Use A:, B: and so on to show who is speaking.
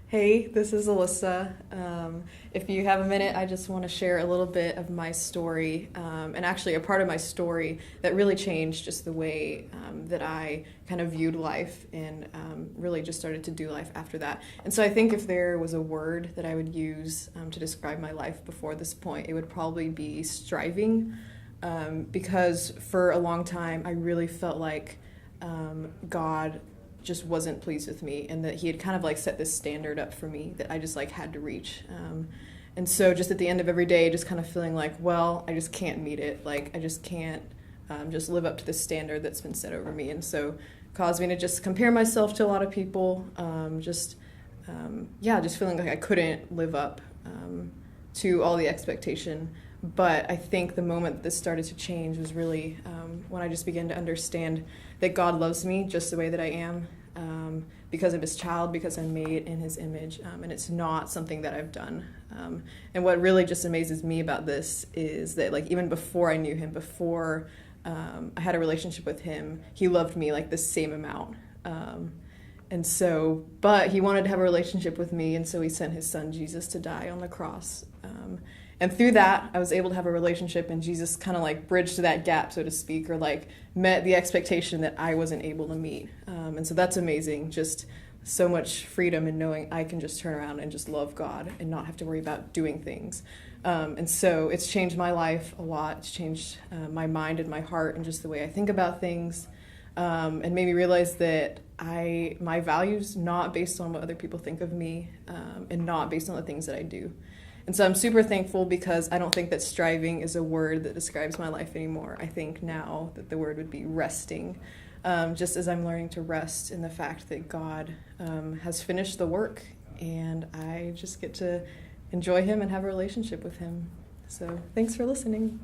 A: Hey, this is Alyssa. If you have a minute, I just want to share a little bit of my story, and actually a part of my story that really changed just the way that I kind of viewed life and really just started to do life after that. And so I think if there was a word that I would use to describe my life before this point, it would probably be striving, because for a long time I really felt like God just wasn't pleased with me, and that he had kind of like set this standard up for me that I just like had to reach. And so just at the end of every day, just kind of feeling like, well, I just can't meet it. Like I just can't just live up to the standard that's been set over me. And so caused me to just compare myself to a lot of people. Just feeling like I couldn't live up to all the expectation. But I think the moment that this started to change was really when I just began to understand that God loves me just the way that I am, because of his child, because I'm made in his image, and it's not something that I've done. And what really just amazes me about this is that, like, even before I knew him, before I had a relationship with him, he loved me like the same amount. But he wanted to have a relationship with me, and so he sent his son Jesus to die on the cross. And through that, I was able to have a relationship, and Jesus kind of like bridged that gap, so to speak, or like met the expectation that I wasn't able to meet. And so that's amazing. Just so much freedom in knowing I can just turn around and just love God and not have to worry about doing things. And so it's changed my life a lot. It's changed my mind and my heart and just the way I think about things. And made me realize that my value's not based on what other people think of me, and not based on the things that I do. And so I'm super thankful, because I don't think that striving is a word that describes my life anymore. I think now that the word would be resting, just as I'm learning to rest in the fact that God has finished the work, and I just get to enjoy him and have a relationship with him. So thanks for listening.